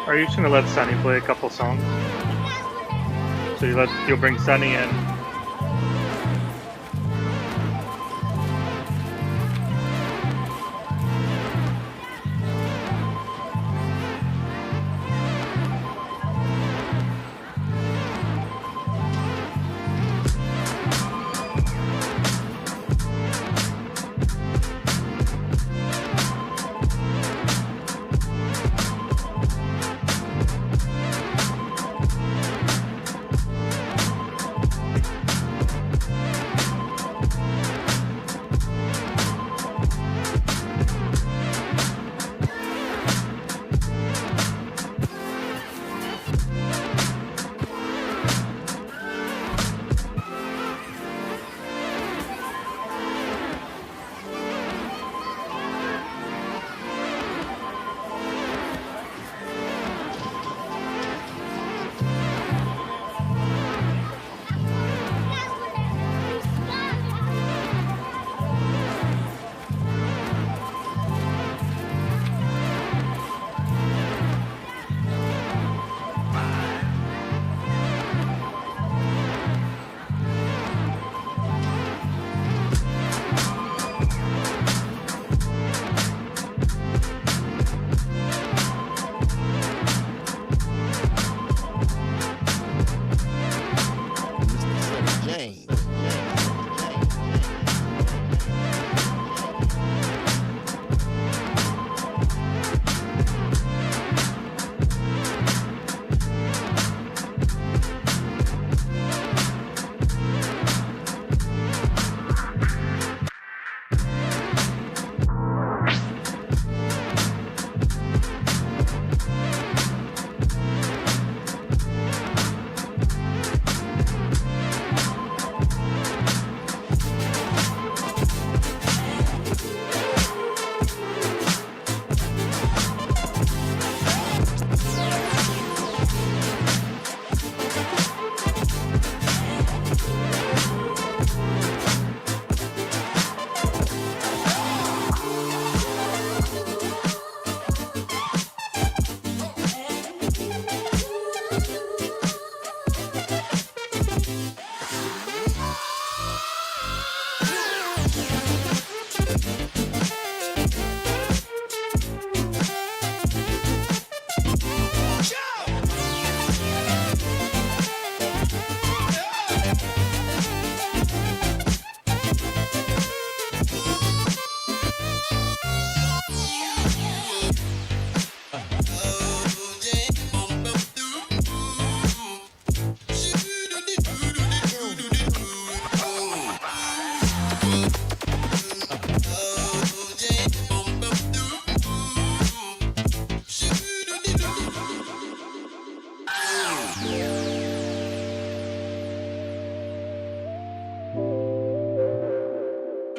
Are you just gonna let Sonny play a couple songs? So you'll bring Sonny in.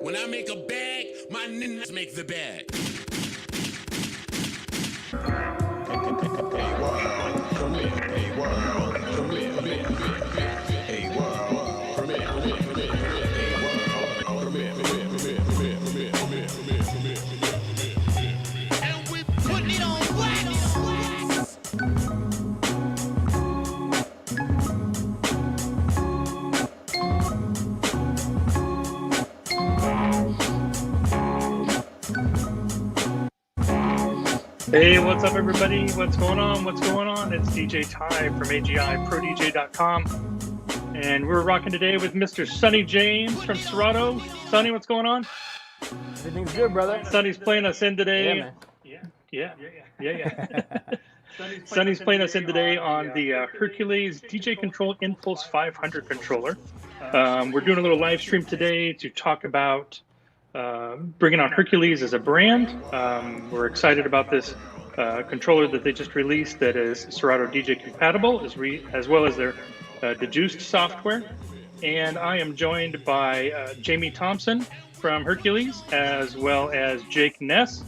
When I make a bag, my niggas make the bag. Hey world, come here. Hey world, come here. Hey world, come here. Hey world, come here. And we put it on wax. Hey, what's up, everybody? What's going on? It's DJ Ty from AGIPRODJ.com. And we're rocking today with Mr. Sonny James from Serato. Sonny, what's going on? Everything's good, brother. Sonny's playing us in today. Yeah. Sonny's playing us in today on the Hercules DJ Control Inpulse 500 controller. We're doing a little live stream today to talk about bringing on Hercules as a brand. We're excited about this controller that they just released that is Serato DJ compatible, as well as their dejuiced software. And I am joined by Jamie Thompson from Hercules, as well as Jake Ness,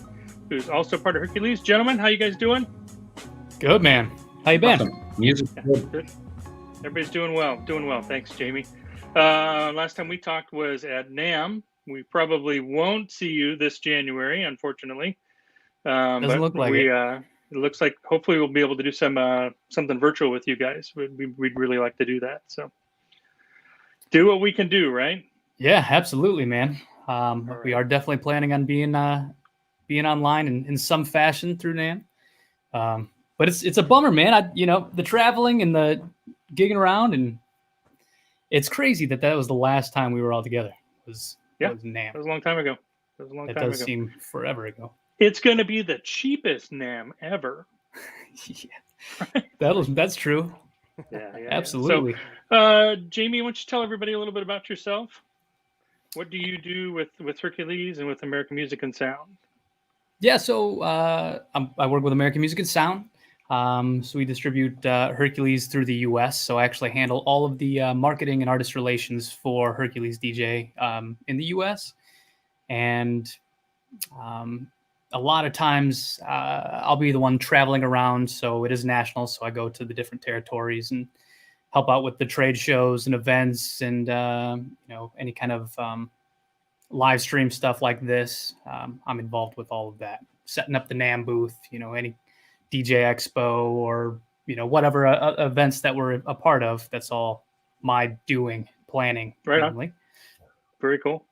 who's also part of Hercules. Gentlemen, how you guys doing? Good, man. How you been? Awesome. Music's good. Everybody's doing well. Thanks, Jamie. Last time we talked was at NAMM. We probably won't see you this January, unfortunately. Doesn't look like it. it looks like hopefully we'll be able to do something virtual with you guys. We'd really like to do that. So do what we can do, right? Yeah, absolutely, man. right. We are definitely planning on being online in some fashion through NAMM. But it's a bummer, man. The traveling and the gigging around, and it's crazy that was the last time we were all together. Was NAMM. That was a long time ago. That does seem forever ago. It's going to be the cheapest NAMM ever. Yeah. That's true. Yeah, absolutely. So, Jamie, why don't you tell everybody a little bit about yourself? What do you do with Hercules and with American Music and Sound? Yeah, so I work with American Music and Sound. So we distribute Hercules through the U.S. So I actually handle all of the marketing and artist relations for Hercules DJ in the U.S. And a lot of times I'll be the one traveling around. So it is national. So I go to the different territories and help out with the trade shows and events and any kind of live stream stuff like this. I'm involved with all of that, setting up the NAMM booth, any DJ Expo or, whatever events that we're a part of. That's all my planning. Right mainly. on. Very cool.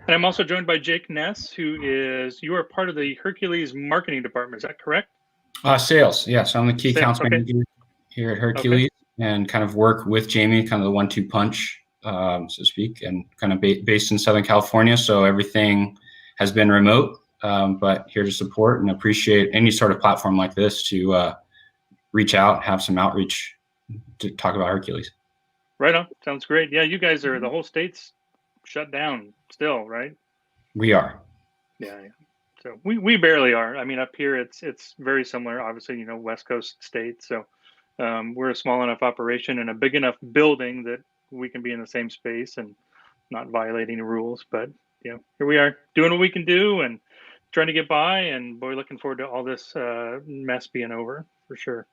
And I'm also joined by Jake Ness, you are part of the Hercules marketing department. Is that correct? Sales. Yes. I'm the key accounts manager here at Hercules and kind of work with Jamie, kind of the 1-2 punch, so to speak, and kind of based in Southern California. So everything has been remote, but here to support and appreciate any sort of platform like this to reach out, have some outreach to talk about Hercules. Right on. Sounds great. Yeah, you guys the whole state's shut down still, right? We are. Yeah. So we barely are. I mean, up here it's very similar. Obviously, West Coast state. So we're a small enough operation and a big enough building that we can be in the same space and not violating the rules. But here we are doing what we can do and trying to get by. And boy, looking forward to all this mess being over for sure.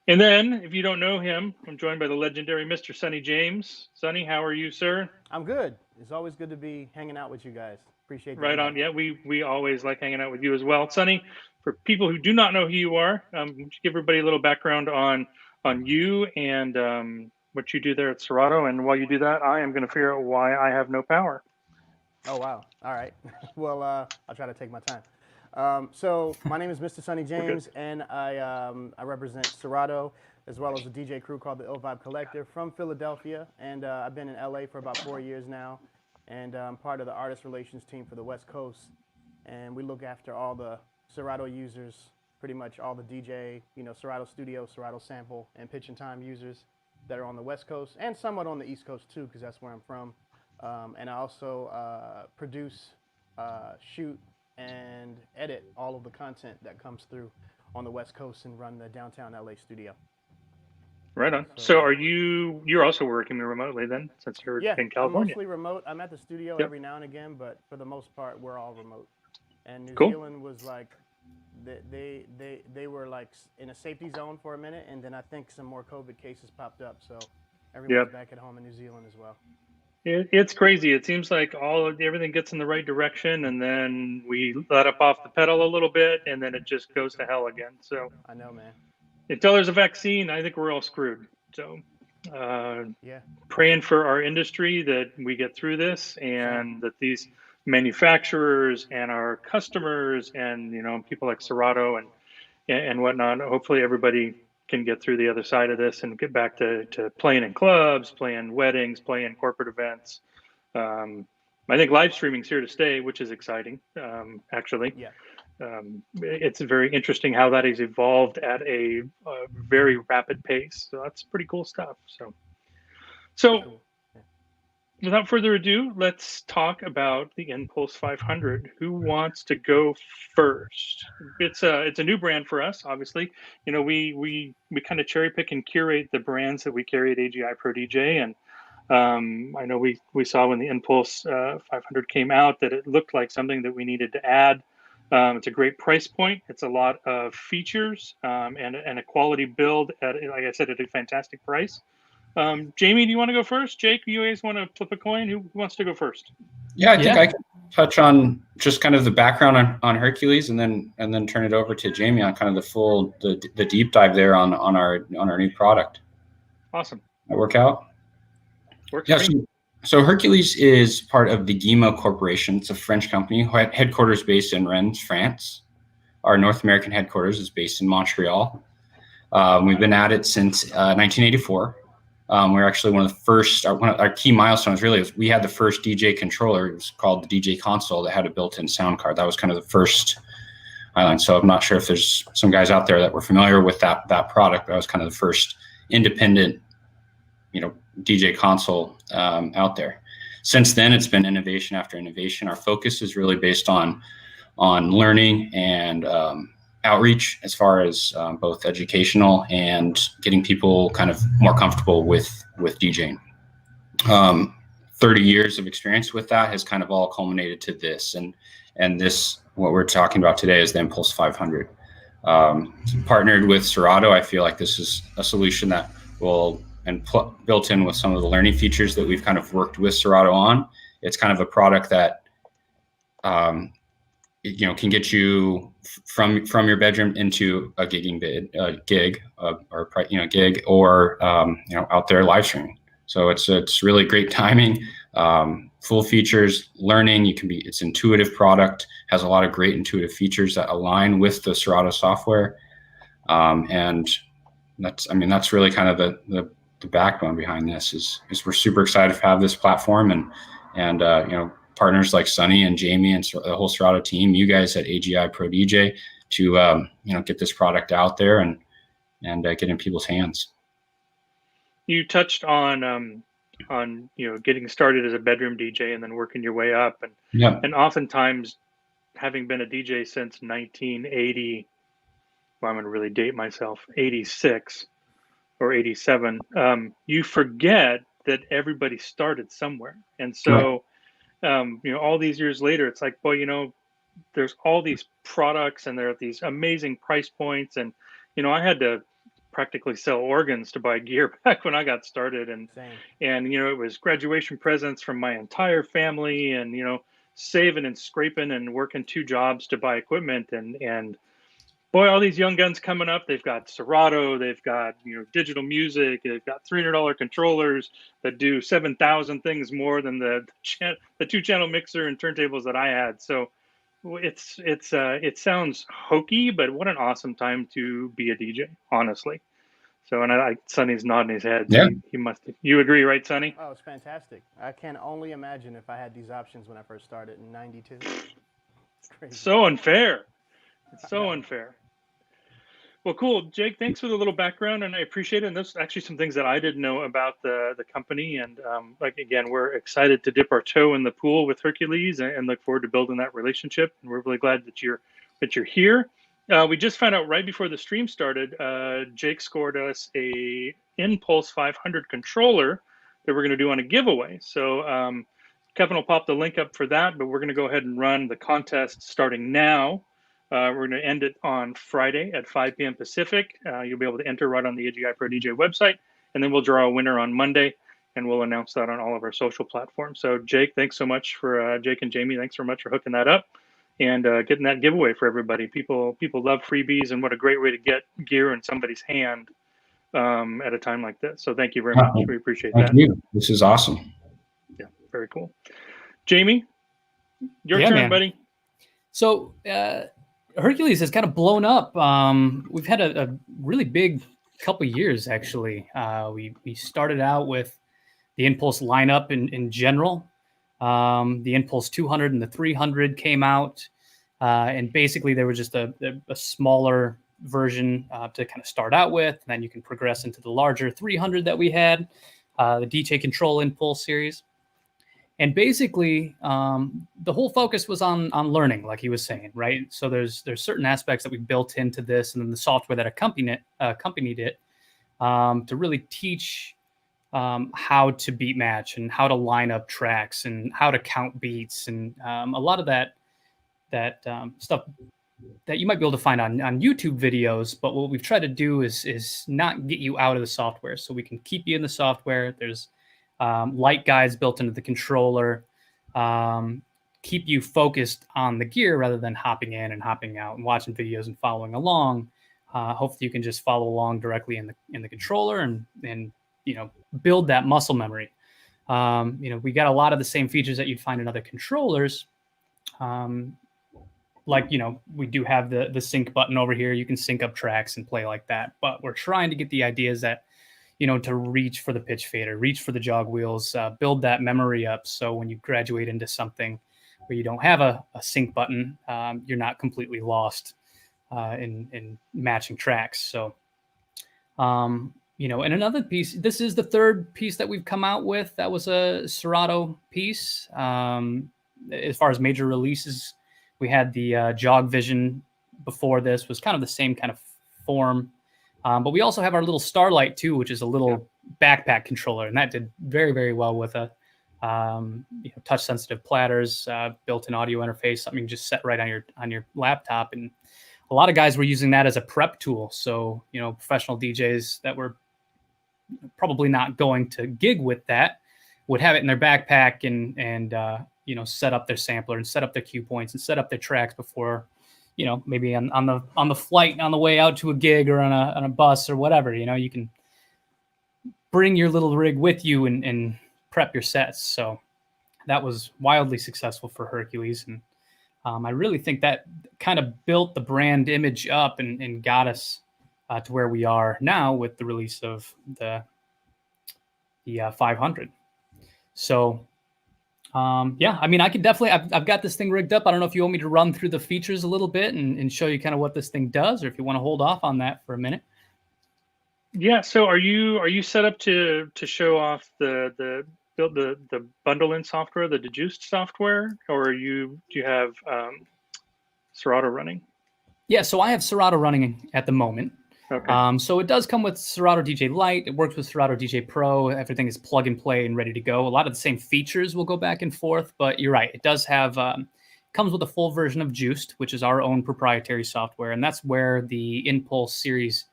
And then, if you don't know him, I'm joined by the legendary Mr. Sonny James. Sonny, how are you, sir? I'm good. It's always good to be hanging out with you guys. Appreciate that. Right on. Yeah, we always like hanging out with you as well. Sonny, for people who do not know who you are, just give everybody a little background on you and what you do there at Serato. And while you do that, I am going to figure out why I have no power. Oh, wow. All right. Well, I'll try to take my time. So my name is Mr. Sonny James, and I represent Serato as well as a DJ crew called the Ill Vibe Collective from Philadelphia. And I've been in LA for about 4 years now, and I'm part of the artist relations team for the West Coast. And we look after all the Serato users, pretty much all the DJ, Serato Studio, Serato Sample, and Pitch and Time users that are on the West Coast and somewhat on the East Coast too, because that's where I'm from. And I also produce, shoot, and edit all of the content that comes through on the West Coast and run the downtown LA studio. Right on. So you're also working remotely then, since you're in California? I'm mostly remote. I'm at the studio every now and again, but for the most part, we're all remote. And New Zealand was like, they were like in a safety zone for a minute, and then I think some more COVID cases popped up. So everyone's back at home in New Zealand as well. It's crazy. It seems like everything gets in the right direction, and then we let up off the pedal a little bit, and then it just goes to hell again. So I know, man. Until there's a vaccine, I think we're all screwed. So praying for our industry that we get through this, and that these manufacturers and our customers and people like Serato and whatnot, hopefully everybody can get through the other side of this and get back to playing in clubs, playing weddings, playing corporate events. I think live streaming's here to stay, which is exciting, actually. Yeah. It's very interesting how that has evolved at a very rapid pace. So that's pretty cool stuff. So without further ado, let's talk about the Inpulse 500. Who wants to go first? It's a new brand for us, obviously. We kind of cherry pick and curate the brands that we carry at AGIPRODJ, and I know we saw when the Inpulse 500 came out that it looked like something that we needed to add. It's a great price point. It's a lot of features and a quality build at, like I said, at a fantastic price. Jamie, do you want to go first? Jake, you guys want to flip a coin? Who wants to go first? Yeah, I think I can touch on just kind of the background on Hercules, and then turn it over to Jamie on kind of the deep dive there on our new product. Awesome. That work out? Works Yeah. great. So Hercules is part of the Guillemot Corporation. It's a French company, headquarters based in Rennes, France. Our North American headquarters is based in Montreal. We've been at it since 1984. We're actually one of the first. One of our key milestones really was we had the first DJ controller. It was called the DJ console that had a built-in sound card. That was kind of the first island. So I'm not sure if there's some guys out there that were familiar with that product, but that was kind of the first independent, DJ console out there. Since then, it's been innovation after innovation. Our focus is really based on learning and outreach, as far as both educational and getting people kind of more comfortable with DJing. 30 years of experience with that has kind of all culminated to this, and this, what we're talking about today, is the Inpulse 500. Partnered with Serato, I feel like this is a solution that will, built in with some of the learning features that we've kind of worked with Serato on. It's kind of a product that can get you from your bedroom into a gig, or out there live streaming. So it's really great timing, full features, learning. It's intuitive product, has a lot of great intuitive features that align with the Serato software, and that's really kind of the backbone behind this. Is we're super excited to have this platform, and partners like Sonny and Jamie and the whole Serato team, you guys at AGIPRODJ, to get this product out there and get in people's hands. You touched on getting started as a bedroom DJ and then working your way up, and oftentimes, having been a DJ since 1980, well, I'm going to really date myself, 86 or 87, you forget that everybody started somewhere. And so, all these years later, it's like, boy, there's all these products and there are these amazing price points. And, I had to practically sell organs to buy gear back when I got started. And it was graduation presents from my entire family, and, saving and scraping and working 2 jobs to buy equipment. And boy, all these young guns coming up, they've got Serato, they've got, digital music, they've got $300 controllers that do 7,000 things more than the 2-channel mixer and turntables that I had. So it sounds hokey, but what an awesome time to be a DJ, honestly. So, and Sonny's nodding his head. Yeah. He must. You agree, right, Sonny? Oh, it's fantastic. I can only imagine if I had these options when I first started in '92. It's crazy. So unfair. It's so unfair. Well, cool, Jake. Thanks for the little background, and I appreciate it. And there's actually some things that I didn't know about the company, and again, we're excited to dip our toe in the pool with Hercules, and look forward to building that relationship. And we're really glad that you're here. We just found out right before the stream started, Jake scored us a Inpulse 500 controller that we're going to do on a giveaway. So Kevin will pop the link up for that, but we're going to go ahead and run the contest starting now. We're going to end it on Friday at 5 p.m. Pacific. You'll be able to enter right on the AGIPRODJ website, and then we'll draw a winner on Monday, and we'll announce that on all of our social platforms. So Jake, thanks so much for Jake and Jamie. Thanks so much for hooking that up and getting that giveaway for everybody. People love freebies, and what a great way to get gear in somebody's hand at a time like this. So thank you very much. We appreciate that. Thank you. This is awesome. Yeah, very cool. Jamie, your turn, man. buddy. So Hercules has kind of blown up. We've had a really big couple years, actually. We started out with the Inpulse lineup in general. The Inpulse 200 and the 300 came out, and basically they were just a smaller version to kind of start out with. And then you can progress into the larger 300 that we had, the DJ Control Inpulse series. And basically, the whole focus was on learning, like he was saying, right? So there's certain aspects that we built into this, and then the software that accompanied it to really teach how to beat match and how to line up tracks and how to count beats, and a lot of that stuff that you might be able to find on YouTube videos. But what we've tried to do is not get you out of the software, so we can keep you in the software. There's light guides built into the controller, keep you focused on the gear rather than hopping in and hopping out and watching videos and following along. Hopefully you can just follow along directly in the controller and build that muscle memory. We got a lot of the same features that you'd find in other controllers. We do have the sync button over here. You can sync up tracks and play like that. But we're trying to get the ideas that, to reach for the pitch fader, reach for the jog wheels, build that memory up. So when you graduate into something where you don't have a sync button, you're not completely lost in matching tracks. So, and another piece, this is the third piece that we've come out with. That was a Serato piece. As far as major releases, we had the Jog Vision before this, was kind of the same kind of form. But we also have our little Starlight too, which is a little backpack controller, and that did very, very well with a touch-sensitive platters, built-in audio interface, something you just set right on your laptop. And a lot of guys were using that as a prep tool. So, professional DJs that were probably not going to gig with that would have it in their backpack and set up their sampler and set up their cue points and set up their tracks before, maybe on the flight on the way out to a gig or on a bus or whatever. You can bring your little rig with you and prep your sets. So that was wildly successful for Hercules. And I really think that kind of built the brand image up and got us to where we are now with the release of the 500. So, I could definitely, I've got this thing rigged up. I don't know if you want me to run through the features a little bit and show you kind of what this thing does, or if you want to hold off on that for a minute. Yeah. So are you set up to show off the bundle in software, the dejuiced software, or do you have Serato running? Yeah. So I have Serato running at the moment. Okay. So it does come with Serato DJ Light. It works with Serato DJ Pro. Everything is plug and play and ready to go. A lot of the same features will go back and forth, but you're right. It does have, comes with a full version of Juiced, which is our own proprietary software. And that's where the Inpulse series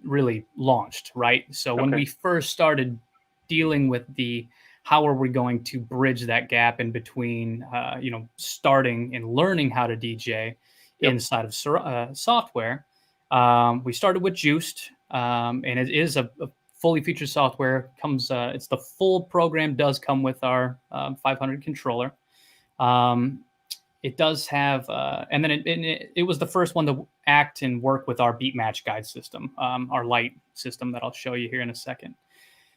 really launched, right? So when we first started dealing with how are we going to bridge that gap in between, starting and learning how to DJ inside of software, we started with Juiced, and it is a fully featured software. It's the full program, does come with our 500 controller. It does have, and then it was the first one to act and work with our beat match guide system, our light system that I'll show you here in a second.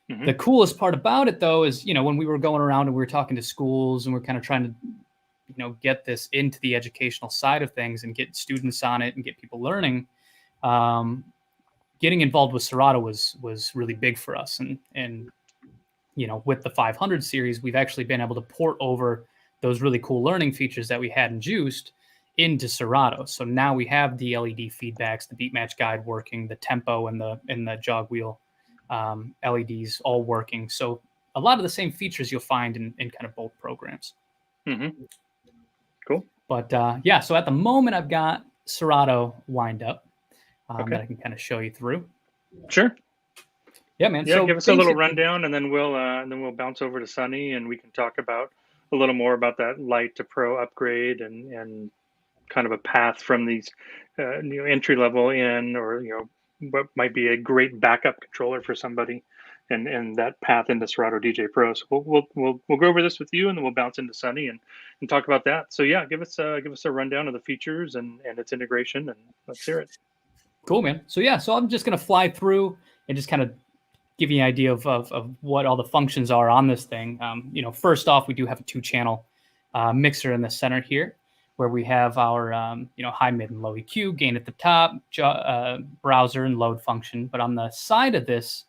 Mm-hmm. The coolest part about it, though, is, when we were going around and we were talking to schools and we're kind of trying to, get this into the educational side of things and get students on it and get people learning. Getting involved with Serato was really big for us. And with the 500 series, we've actually been able to port over those really cool learning features that we had in Juiced into Serato. So now we have the LED feedbacks, the beat match guide working, the tempo and the jog wheel LEDs all working. So a lot of the same features you'll find in kind of both programs. Mm-hmm. Cool. But so at the moment I've got Serato lined up. That I can kind of show you through. Sure. Yeah, man. Yeah, so give us a little rundown, and then we'll bounce over to Sonny, and we can talk about a little more about that Light to Pro upgrade and kind of a path from these entry level in, or what might be a great backup controller for somebody, and that path into Serato DJ Pro. So we'll go over this with you, and then we'll bounce into Sonny and talk about that. So yeah, give us a rundown of the features and its integration, and let's hear it. Cool, man. So I'm just going to fly through and just kind of give you an idea of what all the functions are on this thing. First off, we do have a 2-channel mixer in the center here, where we have our high, mid, and low EQ, gain at the top, browser and load function. But on the side of this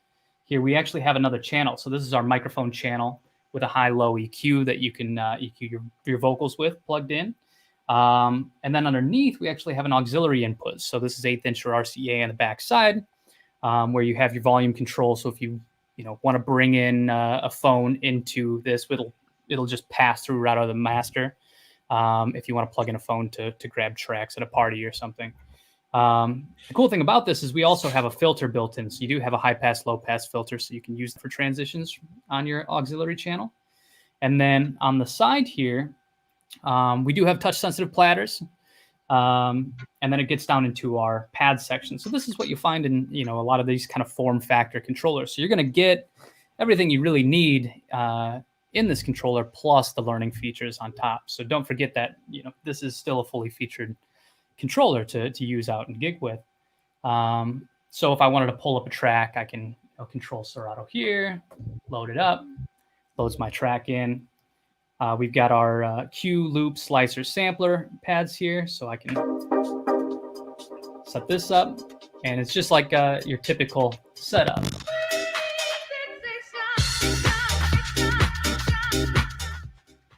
here, we actually have another channel. So this is our microphone channel with a high-low EQ that you can EQ your vocals with plugged in. And then underneath, we actually have an auxiliary input. So this is 1/8 inch or RCA on the back side, where you have your volume control. So if you want to bring in a phone into this, it'll just pass through right out of the master. If you want to plug in a phone to grab tracks at a party or something. The cool thing about this is we also have a filter built in. So you do have a high pass, low pass filter, so you can use it for transitions on your auxiliary channel. And then on the side here, we do have touch-sensitive platters. And then it gets down into our pad section. So this is what you find in, you know, a lot of these kind of form factor controllers. So you're going to get everything you really need in this controller, plus the learning features on top. So don't forget that, you know, this is still a fully featured controller to use out and gig with. So if I wanted to pull up a track, I can control Serato here, load it up, loads my track in. We've got our cue, loop, slicer, sampler pads here, so I can set this up, and it's just like your typical setup.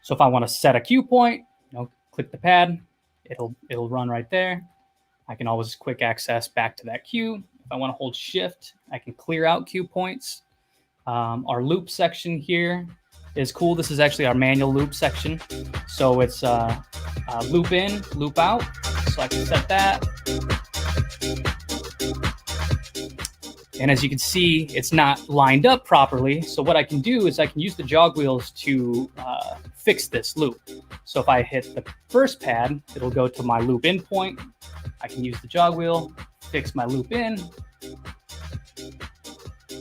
So if I want to set a cue point, you know, click the pad, it'll run right there. I can always quick access back to that cue. If I want to hold shift, I can clear out cue points. Our loop section here is cool. This is actually our manual loop section. So it's loop in, loop out. So I can set that. And as you can see, it's not lined up properly. So what I can do is I can use the jog wheels to fix this loop. So if I hit the first pad, it'll go to my loop in point. I can use the jog wheel, fix my loop in,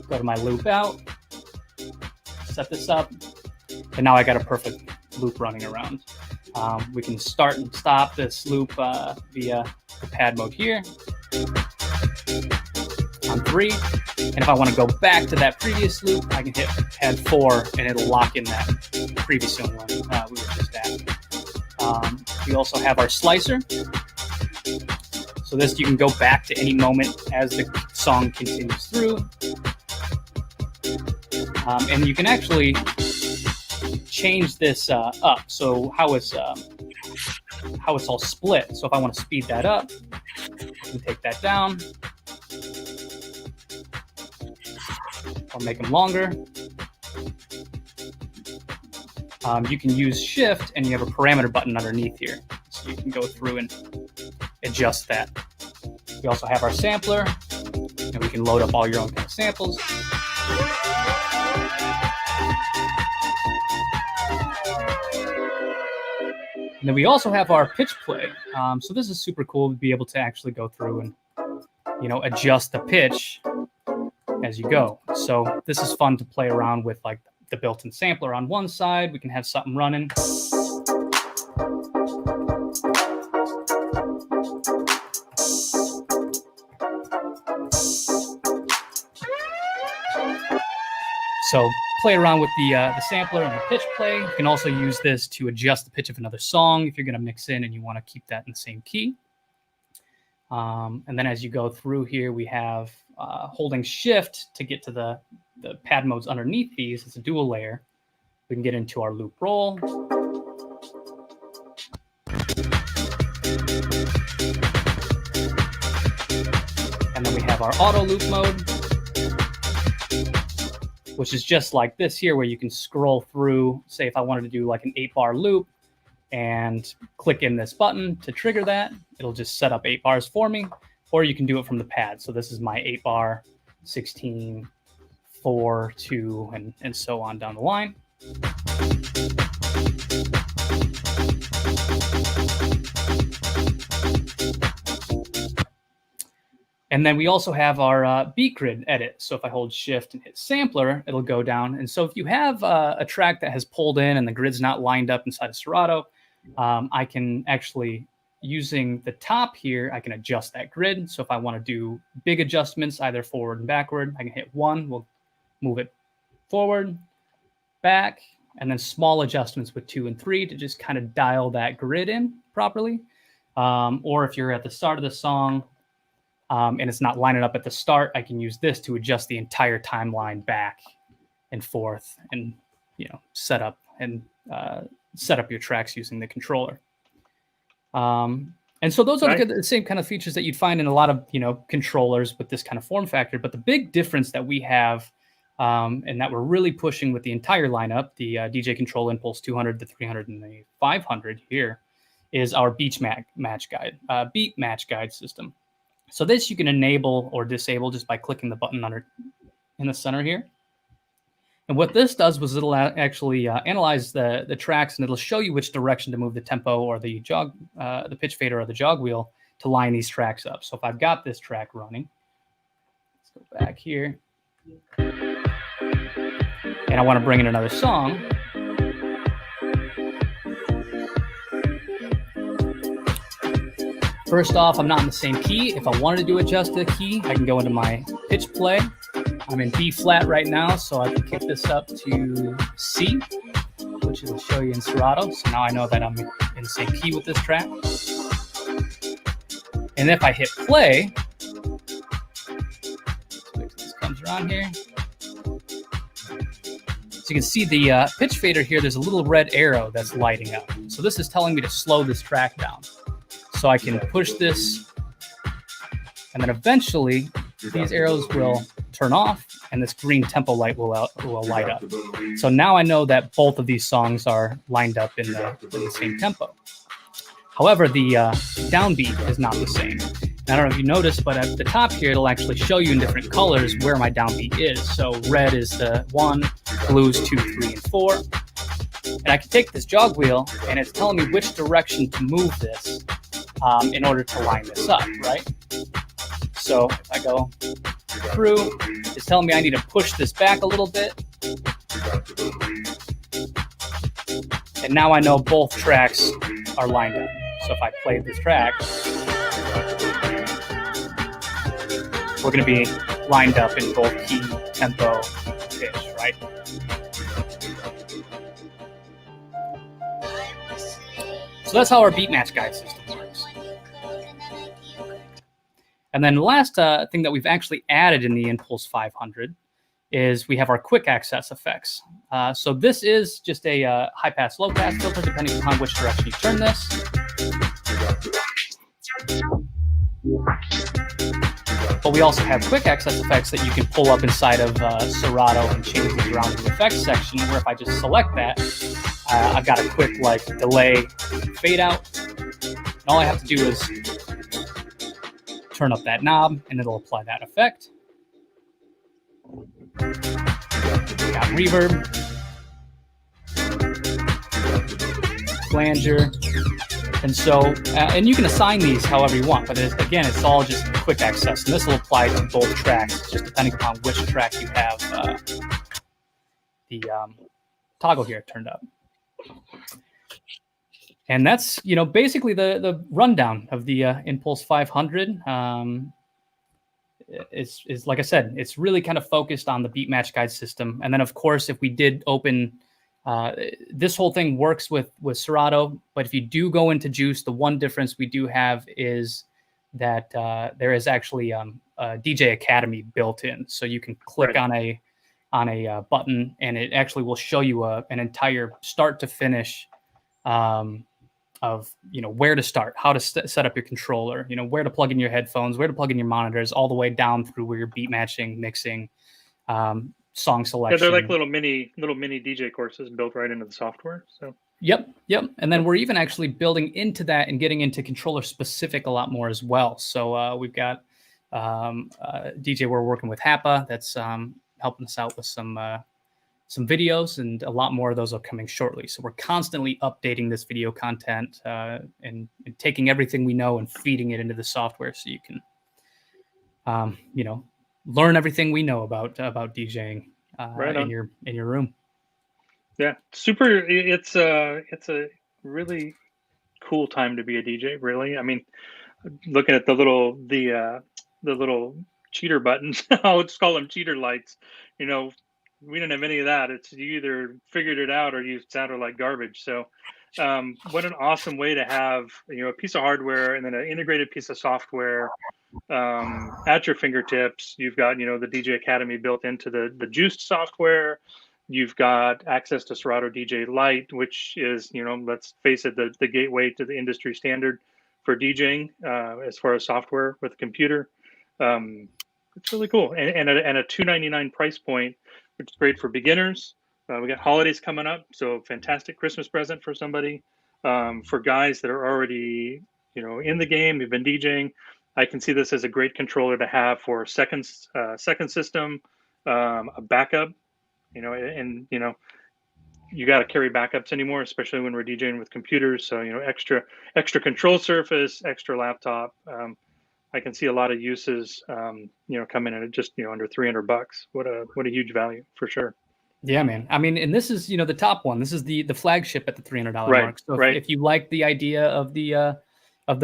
go to my loop out, set this up, and now I got a perfect loop running around. We can start and stop this loop via the pad mode here on 3. And if I want to go back to that previous loop, I can hit pad 4 and it'll lock in that previous one we were just at. We also have our slicer. So this, you can go back to any moment as the song continues through. And you can actually change this up. So how it's all split. So if I want to speed that up, I can take that down or make them longer. You can use shift and you have a parameter button underneath here. So you can go through and adjust that. We also have our sampler, and we can load up all your own kind of samples. And then we also have our pitch play. So this is super cool to be able to actually go through and, you know, adjust the pitch as you go. So this is fun to play around with, like the built-in sampler on one side. We can have something running. So play around with the sampler and the pitch play. You can also use this to adjust the pitch of another song if you're going to mix in and you want to keep that in the same key. And then as you go through here, we have holding shift to get to the pad modes underneath these. It's a dual layer. We can get into our loop roll. And then we have our auto loop mode, which is just like this here, where you can scroll through. Say if I wanted to do like an 8-bar loop and click in this button to trigger that, it'll just set up 8 bars for me, or you can do it from the pad. So this is my 8-bar, 16, 4, 2, and so on down the line. And then we also have our beat grid edit. So if I hold shift and hit sampler, it'll go down. And so if you have a track that has pulled in and the grid's not lined up inside of Serato, I can actually, using the top here, I can adjust that grid. So if I want to do big adjustments, either forward and backward, I can hit 1, we'll move it forward, back, and then small adjustments with 2 and 3 to just kind of dial that grid in properly. Or if you're at the start of the song, and it's not lining up at the start, I can use this to adjust the entire timeline back and forth, and set up your tracks using the controller. And so those are the same kind of features that you'd find in a lot of controllers with this kind of form factor. But the big difference that we have, and that we're really pushing with the entire lineup, the DJ Control Inpulse 200, the 300, and the 500 here, is our beat match guide system. So this you can enable or disable just by clicking the button in the center here. And what this does was it'll actually analyze the tracks, and it'll show you which direction to move the tempo or the pitch fader or the jog wheel to line these tracks up. So if I've got this track running, let's go back here, and I want to bring in another song. First off, I'm not in the same key. If I wanted to adjust the key, I can go into my pitch play. I'm in B flat right now, so I can kick this up to C, which will show you in Serato. So now I know that I'm in the same key with this track. And if I hit play, let's wait till this comes around here. So you can see the pitch fader here, there's a little red arrow that's lighting up. So this is telling me to slow this track down. So I can push this, and then eventually these arrows will turn off, and this green tempo light will light up. So now I know that both of these songs are lined up in the same tempo. However, the downbeat is not the same. I don't know if you noticed, but at the top here, it'll actually show you in different colors where my downbeat is. So red is the 1, blue is 2, 3, and 4. And I can take this jog wheel, and it's telling me which direction to move this in order to line this up, right? So if I go through, it's telling me I need to push this back a little bit. And now I know both tracks are lined up. So if I play this track, we're going to be lined up in both key, tempo, pitch, right? So that's how our beat match guide system works. And then the last thing that we've actually added in the Inpulse 500 is we have our quick access effects. So this is just a high pass, low pass filter, depending upon which direction you turn this. But we also have quick access effects that you can pull up inside of Serato and change these around in the effects section, where if I just select that, I've got a quick like delay fade out. And all I have to do is turn up that knob and it'll apply that effect. Got reverb, flanger, and so and you can assign these however you want, but again, it's all just quick access, and this will apply to both tracks, just depending upon which track you have the toggle here turned up. And that's, you know, basically the rundown of the Inpulse 500. Is like I said, it's really kind of focused on the beat match guide system. And then of course, if we did open, this whole thing works with Serato, but if you do go into Juice, the one difference we do have is that there is actually a DJ Academy built in. So you can click on a button and it actually will show you an entire start to finish of, you know, where to start, how to set up your controller, you know, where to plug in your headphones, where to plug in your monitors, all the way down through where you're beat matching, mixing, song selection. Yeah, they're like little mini DJ courses built right into the software. So Yep. And then we're even actually building into that and getting into controller specific a lot more as well. So we've got DJ we're working with Hapa that's helping us out with some videos, and a lot more of those are coming shortly. So we're constantly updating this video content and taking everything we know and feeding it into the software so you can, you know, learn everything we know about DJing in your room. Yeah, super. It's a really cool time to be a DJ. Really, I mean, looking at the little cheater buttons, I'll just call them cheater lights. You know, we didn't have any of that. It's you either figured it out or you sounded like garbage. So, what an awesome way to have, you know, a piece of hardware and then an integrated piece of software at your fingertips. You've got, you know, the DJ Academy built into the Juiced software. You've got access to Serato DJ Light, which is, you know, let's face it, the gateway to the industry standard for DJing as far as software with a computer. It's really cool, and a $299 price point, which is great for beginners. We got holidays coming up, so fantastic Christmas present for somebody. For guys that are already, you know, in the game, they've been DJing. I can see this as a great controller to have for second system, a backup And you got to carry backups anymore, especially when we're DJing with computers. So extra control surface, extra laptop. I can see a lot of uses, coming in at just under $300. What a huge value for sure. Yeah, man. I mean, and this is the top one. This is the flagship at the $300 Right, mark. So right. if you like the idea of the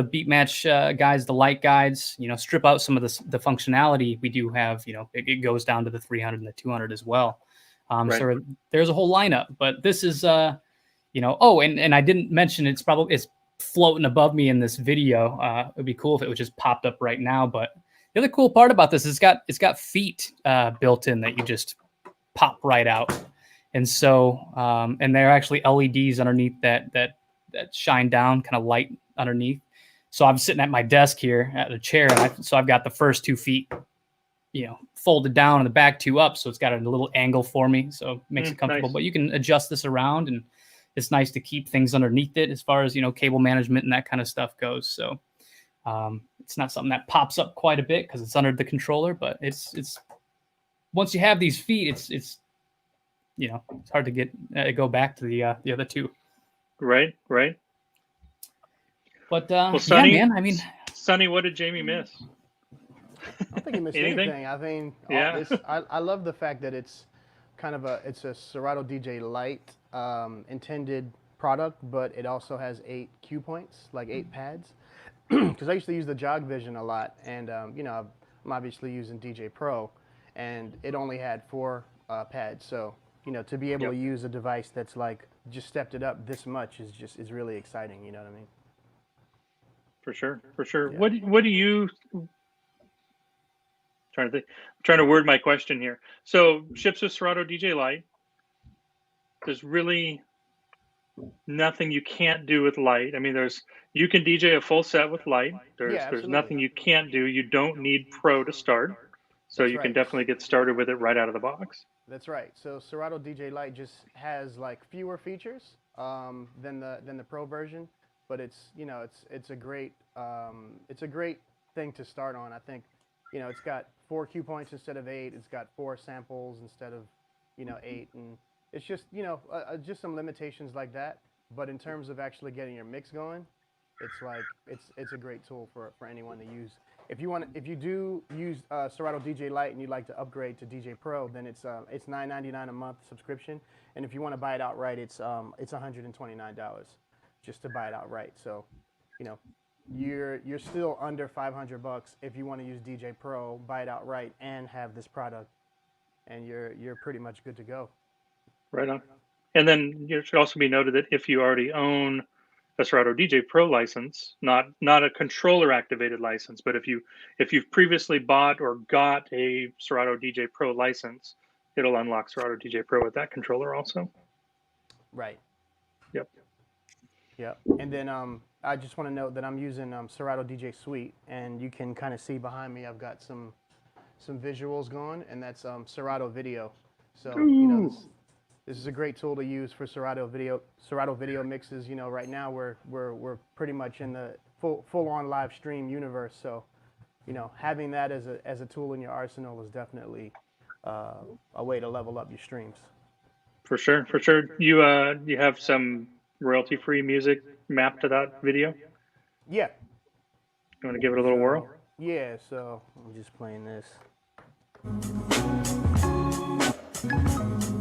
beat match guides, the light guides, strip out some of the functionality, we do have, it goes down to the 300 and the 200 as well. Right. So there's a whole lineup, but this is, oh, and I didn't mention it's floating above me in this video. It'd be cool if it was just popped up right now. But the other cool part about this is it's got feet built in that you just pop right out. And so, and there are actually LEDs underneath that shine down, kind of light underneath. So I'm sitting at my desk here at a chair, and so I've got the first 2 feet, folded down and the back 2 up. So it's got a little angle for me. So it makes it comfortable, nice. But you can adjust this around, and it's nice to keep things underneath it as far as, cable management and that kind of stuff goes. So it's not something that pops up quite a bit because it's under the controller, but it's once you have these feet, it's hard to get go back to the other 2. Right. But well, Sonny, yeah, man. I mean, Sonny, what did Jamie miss? I don't think he missed Anything? anything. I mean, Yeah. I love the fact that it's a Serato DJ Light intended product, but it also has 8 cue points, like 8 pads. Because I used to use the Jog Vision a lot, and I'm obviously using DJ Pro, and it only had 4 pads. So to be able to use a device that's like just stepped it up this much is really exciting. You know what I mean? For sure. Yeah. What do you? Trying to think. I'm trying to word my question here. So ships with Serato DJ Light. There's really nothing you can't do with Light. I mean, you can DJ a full set with Light. There's nothing you can't do. You don't need Pro to start. So That's you can right. definitely get started with it right out of the box. That's right. So Serato DJ Light just has like fewer features than the Pro version, but it's a great thing to start on. I think it's got 4 cue points instead of 8. It's got 4 samples instead of 8, and it's just just some limitations like that. But in terms of actually getting your mix going, it's a great tool for anyone to use. If you do use Serato DJ Light and you'd like to upgrade to DJ Pro, then it's $9.99 a month subscription, and if you want to buy it outright, it's $129 just to buy it outright. So, you're still under $500 if you want to use DJ Pro, buy it outright, and have this product, and you're pretty much good to go. Right on. And then it should also be noted that if you already own a Serato DJ Pro license, not a controller activated license, but if you've previously bought or got a Serato DJ Pro license, it'll unlock Serato DJ Pro with that controller also. Right. Yep. And then I just want to note that I'm using Serato DJ Suite, and you can kind of see behind me I've got some visuals going, and that's Serato Video. So this is a great tool to use for Serato video mixes. Right now we're pretty much in the full on live stream universe. So having that as a tool in your arsenal is definitely a way to level up your streams. For sure. You have some royalty-free music mapped to that video? Yeah. You want to give it a little whirl? Yeah, so I'm just playing this.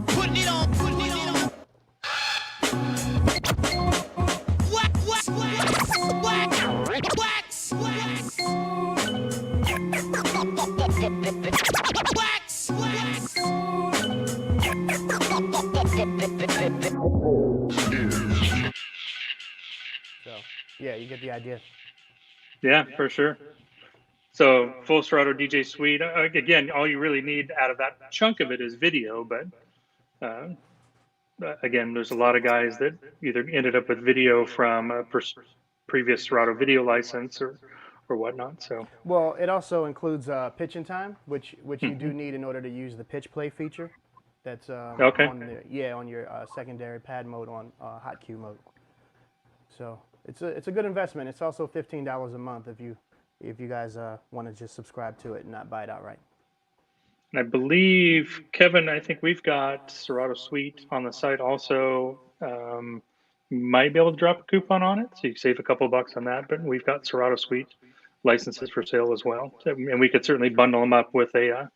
Putting it on. So, yeah, you get the idea. Yeah, for sure. So full Serato DJ Suite. Again, all you really need out of that chunk of it is video, but again, there's a lot of guys that either ended up with video from a previous Serato video license or whatnot. So well, it also includes pitch and time, which you do need in order to use the pitch play feature. That's okay. on your secondary pad mode on hot cue mode. So it's a good investment. It's also $15 a month if you guys want to just subscribe to it and not buy it outright. And I believe, Kevin, I think we've got Serato Suite on the site also. You might be able to drop a coupon on it, so you can save a couple bucks on that. But we've got Serato Suite licenses for sale as well, so, and we could certainly bundle them up with a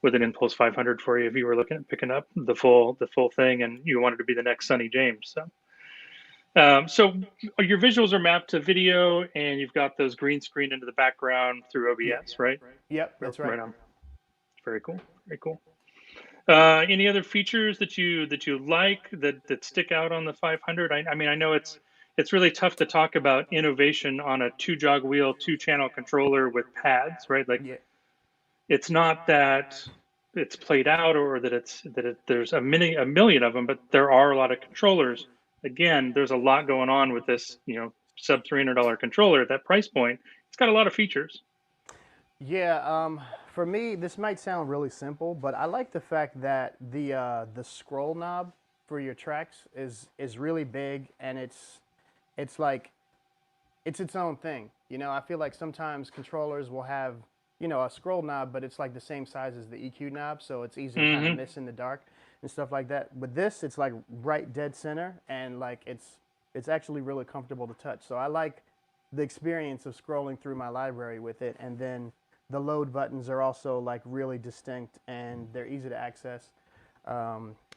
with an Inpulse 500 for you if you were looking at picking up the full thing and you wanted to be the next Sonny James. So your visuals are mapped to video, and you've got those green screen into the background through OBS, right? Yep, that's right. Right on. Very cool. Very cool. Any other features that you like that stick out on the 500? I mean, I know it's really tough to talk about innovation on a 2-jog wheel, 2-channel controller with pads, right? Like, it's not that it's played out or that there's a million of them, but there are a lot of controllers. Again, there's a lot going on with this, sub $300 controller at that price point. It's got a lot of features. Yeah, for me, this might sound really simple, but I like the fact that the scroll knob for your tracks is really big, and it's like it's its own thing. I feel like sometimes controllers will have a scroll knob, but it's like the same size as the EQ knob, so it's easy to kind of miss in the dark and stuff like that. With this, it's like right dead center, and like it's actually really comfortable to touch. So I like the experience of scrolling through my library with it, and then the load buttons are also like really distinct and they're easy to access.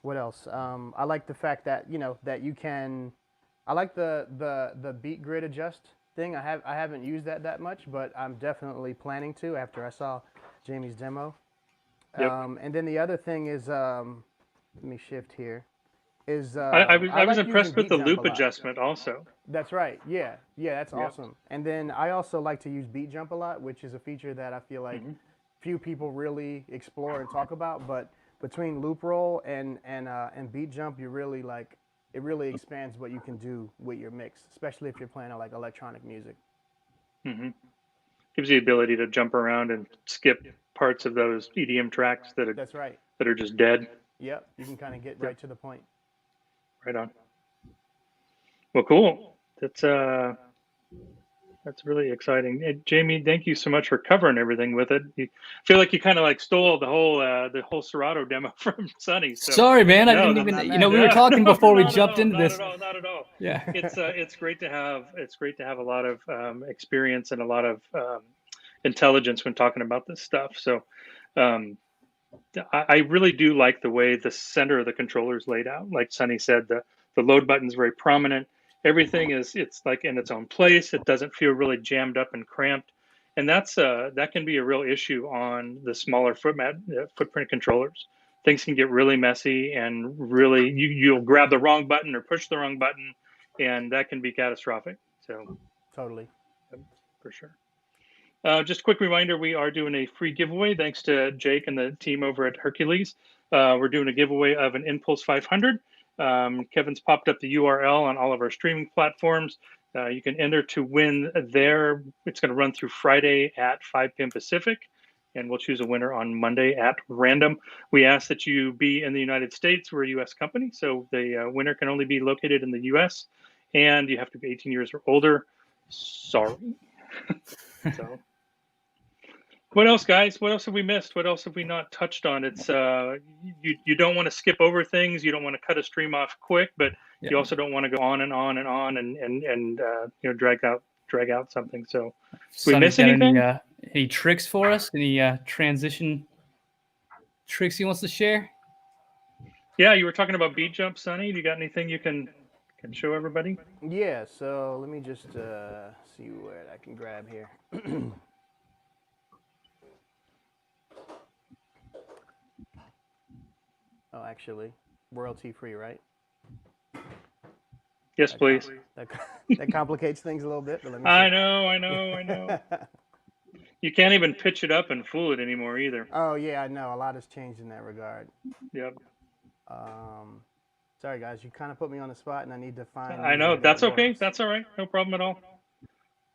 What else? I like the fact that that you can. I like the beat grid adjust thing. I haven't used that much, but I'm definitely planning to after I saw Jamie's demo. Yep. And then the other thing is, let me shift here. Is I was like impressed with using the beat loop jump a lot. adjustment also. That's right. Yeah, that's Yep. awesome. And then I also like to use beat jump a lot, which is a feature that I feel like few people really explore and talk about. But between loop roll and beat jump, you really like. It really expands what you can do with your mix, especially if you're playing like electronic music. Gives you the ability to jump around and skip parts of those EDM tracks that That's right. are just dead. Yep, you can kind of get right to the point. Right on. Well, cool. That's really exciting. Jamie, thank you so much for covering everything with it. I feel like you kind of like stole the whole Serato demo from Sonny. So. Sorry, man. I No, didn't that's even. not We bad. were talking before we Not at jumped all, into this. Not at all. Yeah. It's great to have a lot of experience and a lot of intelligence when talking about this stuff. So I really do like the way the center of the controller is laid out. Like Sonny said, the load button is very prominent. Everything it's like in its own place. It doesn't feel really jammed up and cramped, and that can be a real issue on the smaller footprint controllers. Things can get really messy, and really you'll grab the wrong button or push the wrong button, and that can be catastrophic. So Totally. for sure. Just a quick reminder, we are doing a free giveaway thanks to Jake and the team over at Hercules. We're doing a giveaway of an Inpulse 500. Kevin's popped up the URL on all of our streaming platforms. You can enter to win there. It's going to run through Friday at 5 p.m. Pacific, and we'll choose a winner on Monday at random. We ask that you be in the United States. We're a U.S. company, so the winner can only be located in the U.S., and you have to be 18 years or older. Sorry. So. What else, guys? What else have we missed? What else have we not touched on? It's you don't want to skip over things. You don't want to cut a stream off quick, but you also don't want to go on and on and on and drag out something. So, we miss anything? Any tricks for us? Any transition tricks he wants to share? Yeah, you were talking about beat jump, Sonny. You got anything you can show everybody? Yeah. So let me just see what I can grab here. Oh, actually, royalty free, right? Yes, please. That complicates things a little bit. But let me see. I know. You can't even pitch it up and fool it anymore either. Oh yeah, I know. A lot has changed in that regard. Yep. Sorry guys, you kind of put me on the spot, and I need to find. I know. That's okay. That's all right. No problem at all.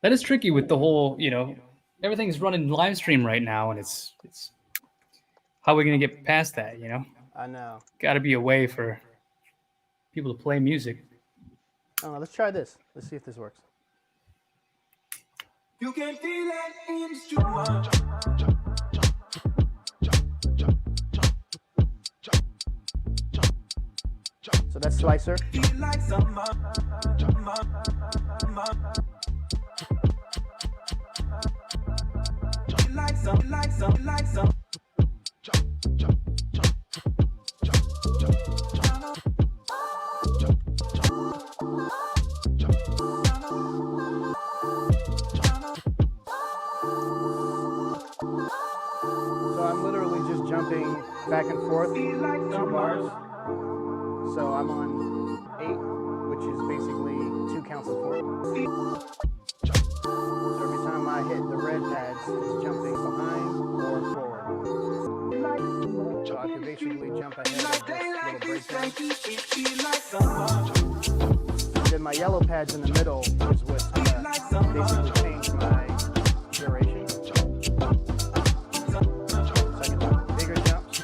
That is tricky with the whole, everything's running live stream right now, and it's how are we gonna get past that? I know. Got to be a way for people to play music. Oh, let's try this. Let's see if this works. You can feel it in the So that's Slicer. So I'm literally just jumping back and forth 2 bars. So I'm on 8, which is basically 2 counts of 4. So every time I hit the red pads, it's jumping behind or forward. So I can basically jump ahead of this little breakdown. Then my yellow pads in the middle is what's basically changed my duration. Second time, bigger jumps.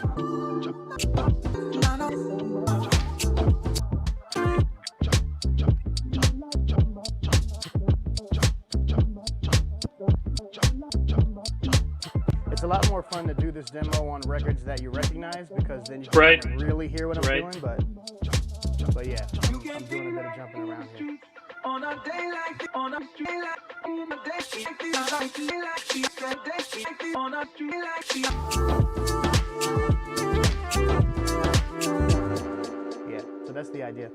It's a lot more fun to do this demo on records that you recognize because then you can kind of really hear what I'm doing. But yeah, I'm doing a bit of jumping around here. Yeah, so that's the idea.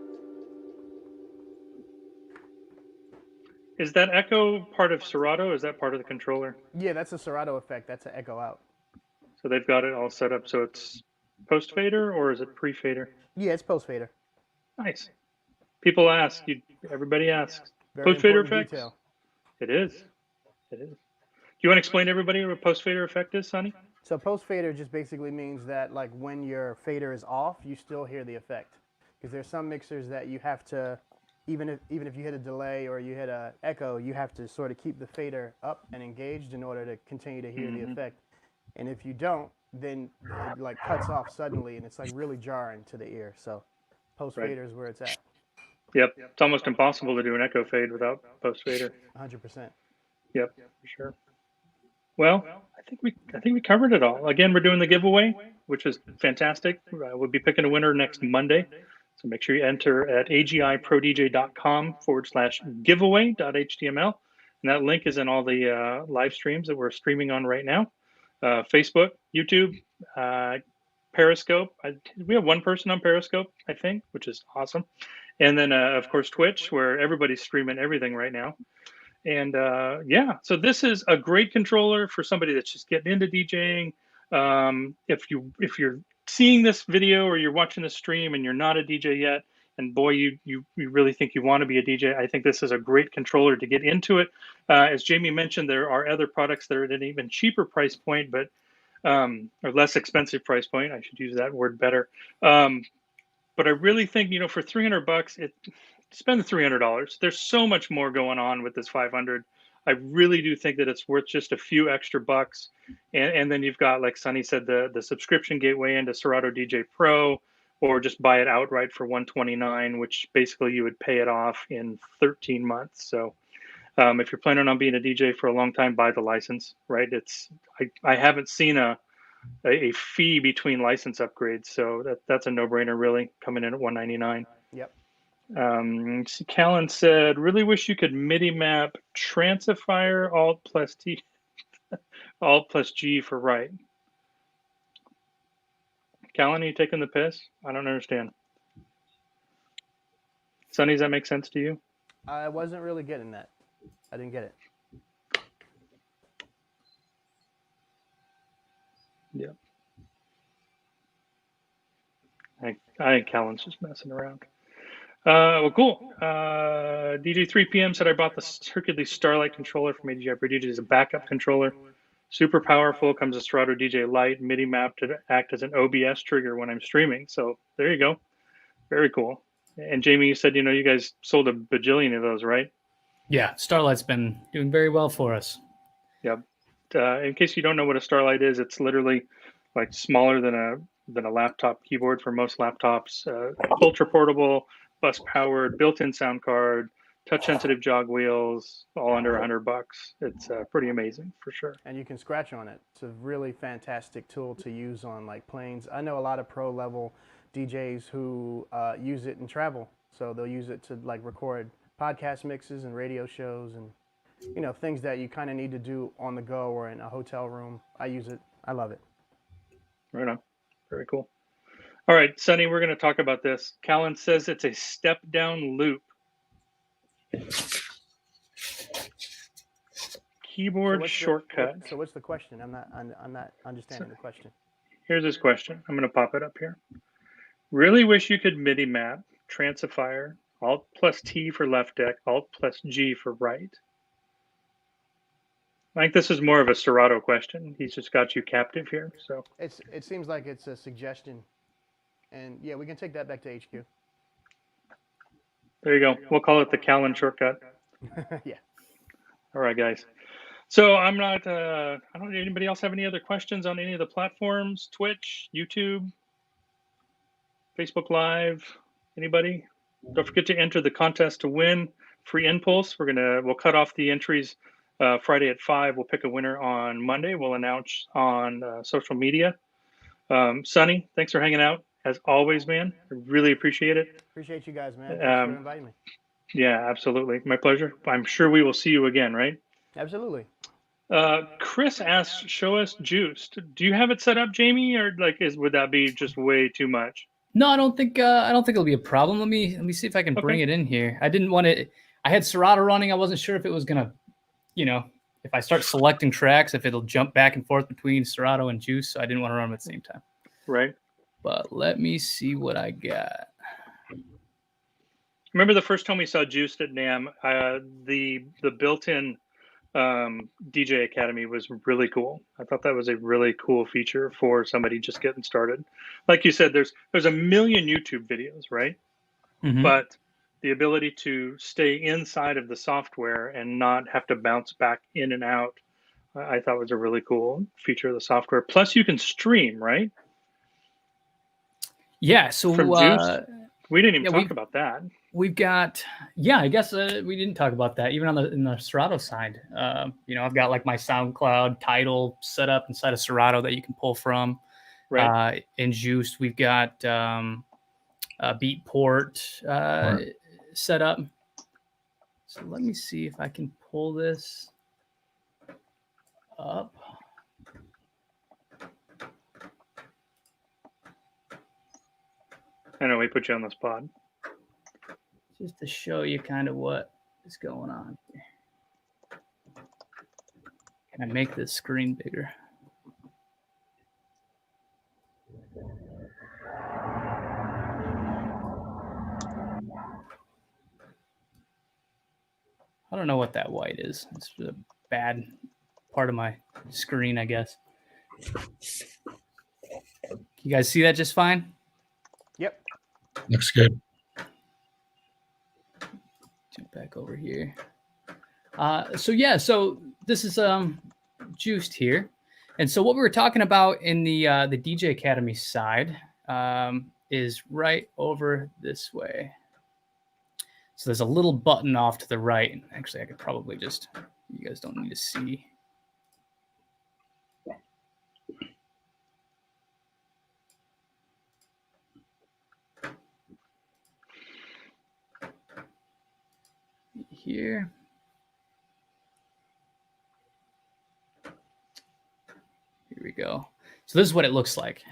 Is that echo part of Serato? Is that part of the controller? Yeah, that's a Serato effect. That's an echo out. So they've got it all set up so it's post fader or is it pre fader? Yeah, it's post fader. Nice. People ask. Everybody asks. Very Post fader important effects? detail. It is. It is. Do you want to explain to everybody what post fader effect is, Sonny? So post fader just basically means that like when your fader is off, you still hear the effect. Because there's some mixers that you have to, even if you hit a delay or you hit a echo, you have to sort of keep the fader up and engaged in order to continue to hear the effect. And if you don't, then it like cuts off suddenly and it's like really jarring to the ear. So post fader is where it's at. Yep. It's almost impossible to do an echo fade without post fader. 100%. Yep, for sure. Well, I think we covered it all. Again, we're doing the giveaway, which is fantastic. We'll be picking a winner next Monday. So make sure you enter at agiprodj.com/giveaway.html. And that link is in all the live streams that we're streaming on right now. Facebook, YouTube, Periscope. We have one person on Periscope, I think, which is awesome. And then, of course, Twitch, where everybody's streaming everything right now. And yeah, so this is a great controller for somebody that's just getting into DJing. If you're seeing this video or you're watching the stream and you're not a DJ yet, and boy, you really think you want to be a DJ, I think this is a great controller to get into it. As Jamie mentioned, there are other products that are at an even cheaper price point, but or less expensive price point. I should use that word better. But I really think, for $300, spend the $300. There's so much more going on with this 500. I really do think that it's worth just a few extra bucks. And then you've got, like Sonny said, the subscription gateway into Serato DJ Pro, or just buy it outright for $129, which basically you would pay it off in 13 months. So if you're planning on being a DJ for a long time, buy the license, right? I haven't seen a fee between license upgrades, so that's a no-brainer, really, coming in at $199. Yep. Callan said, really wish you could MIDI map Transifier Alt plus T, Alt plus G for right. Callan, are you taking the piss? I don't understand. Sonny, does that make sense to you? I wasn't really getting that. I didn't get it. Yep. I think Callan's just messing around. Well, cool. DJ 3 PM said I bought the Hercules Starlight controller from AGIPRODJ as a backup controller. Super powerful. Comes with Serato DJ Light, MIDI map to act as an OBS trigger when I'm streaming. So there you go. Very cool. And Jamie, you said you guys sold a bajillion of those, right? Yeah, Starlight's been doing very well for us. Yep. In case you don't know what a Starlight is, it's literally like smaller than a laptop keyboard for most laptops. Ultra portable, bus powered, built-in sound card, touch sensitive jog wheels, all under $100. It's pretty amazing for sure. And you can scratch on it. It's a really fantastic tool to use on like planes. I know a lot of pro level DJs who use it in travel. So they'll use it to like record podcast mixes and radio shows and, you know, things that you kind of need to do on the go or in a hotel room. I use it. I love it. Right on. Very cool. All right, Sonny, we're going to talk about this. Callan says it's a step down loop. Keyboard shortcut. So what's the question? I'm not understanding the question. Here's his question. I'm going to pop it up here. Really wish you could MIDI map Transifier, Alt plus T for left deck, Alt plus G for right. I think this is more of a Serato question. He's just got you captive here. So it seems like it's a suggestion. And yeah, we can take that back to HQ. there you go. We'll call it the Callan shortcut. Yeah. All right, guys. So I'm not, I don't know, anybody else have any other questions on any of the platforms? Twitch, YouTube, Facebook Live, anybody? Don't forget to enter the contest to win free Inpulse. We'll cut off the entries Friday at 5. We'll pick a winner on Monday. We'll announce on social media. Sonny, thanks for hanging out. As always, man, I really appreciate it. Appreciate you guys, man. Thanks for inviting me. Yeah, absolutely. My pleasure. I'm sure we will see you again, right? Absolutely. Chris asked, show us Juiced. Do you have it set up, Jamie, or like would that be just way too much? No, I don't think it'll be a problem. Let me see if I can bring it in here. I didn't want it. I had Serato running. I wasn't sure if it was gonna, you know, if I start selecting tracks, if it'll jump back and forth between Serato and Juice. So I didn't want to run them at the same time. Right. But let me see what I got. Remember the first time we saw Juiced at NAMM, the built-in DJ Academy was really cool. I thought that was a really cool feature for somebody just getting started. Like you said, there's a million YouTube videos, right? Mm-hmm. But the ability to stay inside of the software and not have to bounce back in and out, I thought was a really cool feature of the software. Plus, you can stream, right? Yeah. So from Juiced, we didn't even talk about that. We've got, I guess we didn't talk about that even in the Serato side. You know, I've got like my SoundCloud title set up inside of Serato that you can pull from. Right. In Juiced, we've got Beatport set up. So let me see if I can pull this up. I know we put you on the spot. Just to show you kind of what is going on. Can I make this screen bigger? I don't know what that white is. It's a bad part of my screen, I guess. You guys see that just fine? Yep. Looks good. Jump back over here. So this is Juiced here. And so what we were talking about in the DJ Academy side is right over this way. So there's a little button off to the right. Actually, I could probably just, you guys don't need to see. Here. Here we go. So this is what it looks like.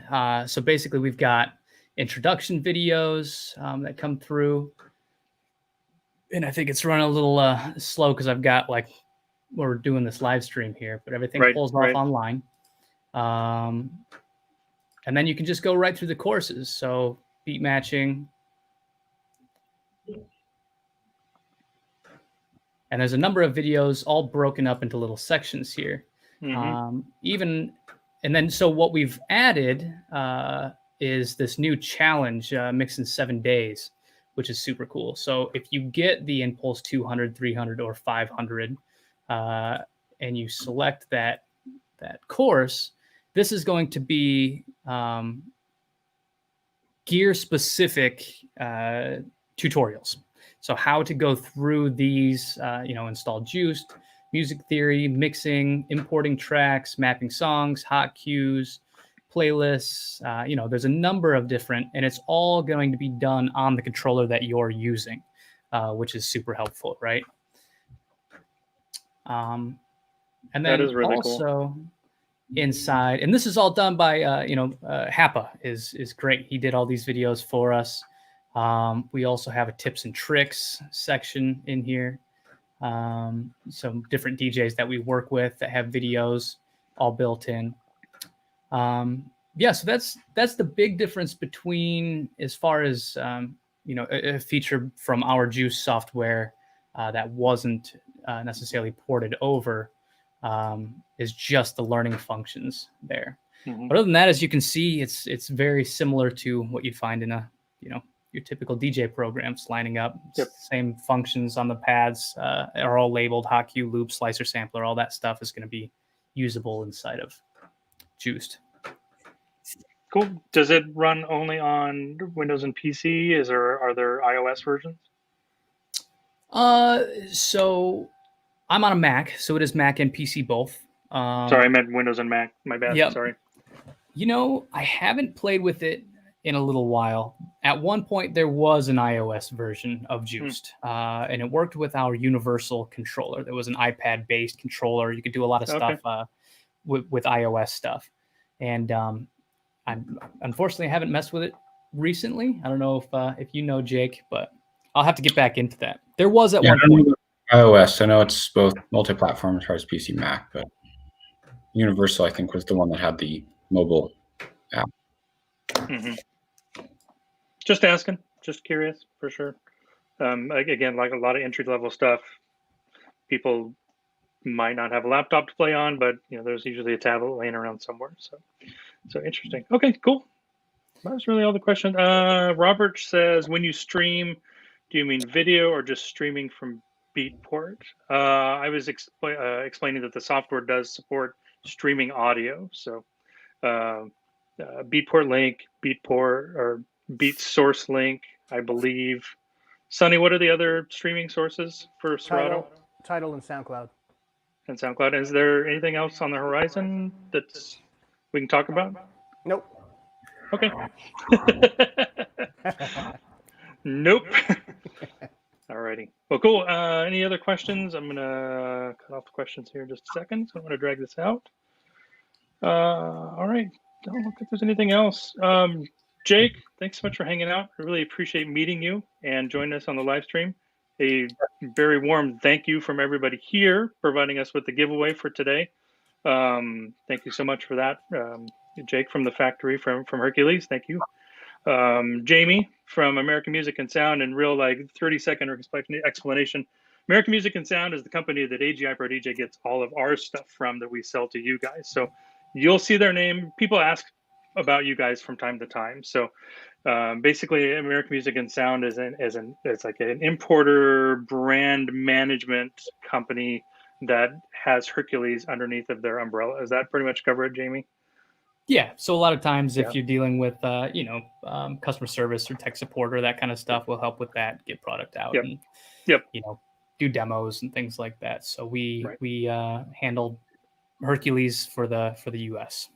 So basically we've got introduction videos that come through. And I think it's running a little slow because I've got we're doing this live stream here, but everything pulls off online. And then you can just go right through the courses. So beat matching. And there's a number of videos all broken up into little sections here. Mm-hmm. So what we've added is this new challenge, Mix in 7 days, which is super cool. So if you get the Inpulse 200, 300, or 500, and you select that course, this is going to be gear-specific tutorials. So how to go through these, install Juiced, music theory, mixing, importing tracks, mapping songs, hot cues, playlists. There's a number of different, and it's all going to be done on the controller that you're using, which is super helpful, right? And then That is really also inside, and this is all done by Happa is great. He did all these videos for us. We also have a tips and tricks section in here. Some different DJs that we work with that have videos all built in. So that's the big difference between, as far as a feature from our Juice software that wasn't necessarily ported over, is just the learning functions there. Mm-hmm. But other than that, as you can see, it's very similar to what you'd find in your typical DJ programs, lining up. Yep. Same functions on the pads are all labeled: hot cue, loop, slicer, sampler. All that stuff is going to be usable inside of Juiced. Cool. Does it run only on Windows and PC? Are there iOS versions? So I'm on a Mac, so it is Mac and PC both. Sorry, I meant Windows and Mac. My bad. Yep. Sorry. I haven't played with it in a little while. At one point, there was an iOS version of Juiced, and it worked with our universal controller. There was an iPad-based controller. You could do a lot of stuff with iOS stuff. And I unfortunately haven't messed with it recently. I don't know if you know, Jake, but I'll have to get back into that. There was at one point. iOS. I know it's both multi-platform as far as PC, Mac, but Universal, I think, was the one that had the mobile app. Mm-hmm. Just asking, just curious, for sure. Again, like a lot of entry-level stuff, people might not have a laptop to play on, but there's usually a tablet laying around somewhere. So interesting. Okay, cool. That was really all the questions. Robert says, when you stream, do you mean video or just streaming from Beatport? I was explaining that the software does support streaming audio. So Beatport link, Beatport, or Beat source link, I believe. Sonny, what are the other streaming sources for Serato? Tidal and SoundCloud. And SoundCloud. Is there anything else on the horizon that we can talk about? Nope. Okay. Nope. Alrighty. Well, cool. Any other questions? I'm gonna cut off the questions here in just a second. So I'm gonna drag this out. All right. Don't look if there's anything else. Jake, thanks so much for hanging out. I really appreciate meeting you and joining us on the live stream. A very warm thank you from everybody here, providing us with the giveaway for today. Thank you so much for that. Jake from the factory from Hercules, thank you. Jamie from American Music and Sound, and real 30-second explanation. American Music and Sound is the company that AGIPRODJ gets all of our stuff from that we sell to you guys. So you'll see their name. People ask about you guys from time to time. So basically, American Music and Sound it's like an importer brand management company that has Hercules underneath of their umbrella. Does that pretty much cover it, Jamie? Yeah. So a lot of times, if you're dealing with customer service or tech support or that kind of stuff, we'll help with that, get product out, and do demos and things like that. So we handle Hercules for the US.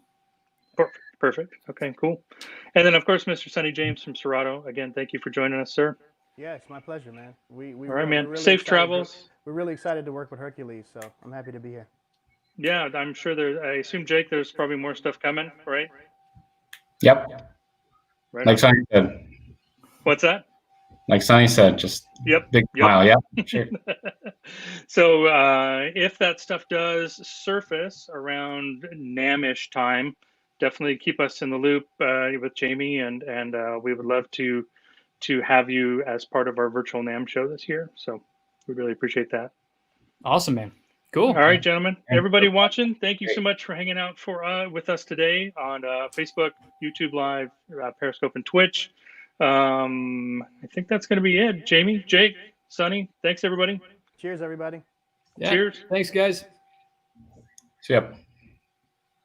Perfect. Okay, cool. And then, of course, Mr. Sonny James from Serato. Again, thank you for joining us, sir. Yeah, it's my pleasure, man. All right, man. Really safe travels. We're really excited to work with Hercules, so I'm happy to be here. Yeah, I'm sure I assume, Jake, there's probably more stuff coming, right? Yep. Right. Like Sonny said. What's that? Like Sonny said, just big smile. Yep. Sure. So if that stuff does surface around NAMM-ish time, definitely keep us in the loop with Jamie, and we would love to have you as part of our virtual NAMM show this year. So we really appreciate that. Awesome, man. Cool. All right, gentlemen. Everybody watching, thank you so much for hanging out with us today on Facebook, YouTube Live, Periscope, and Twitch. I think that's going to be it. Jamie, Jake, Sonny, thanks, everybody. Cheers, everybody. Yeah. Cheers. Thanks, guys. See ya.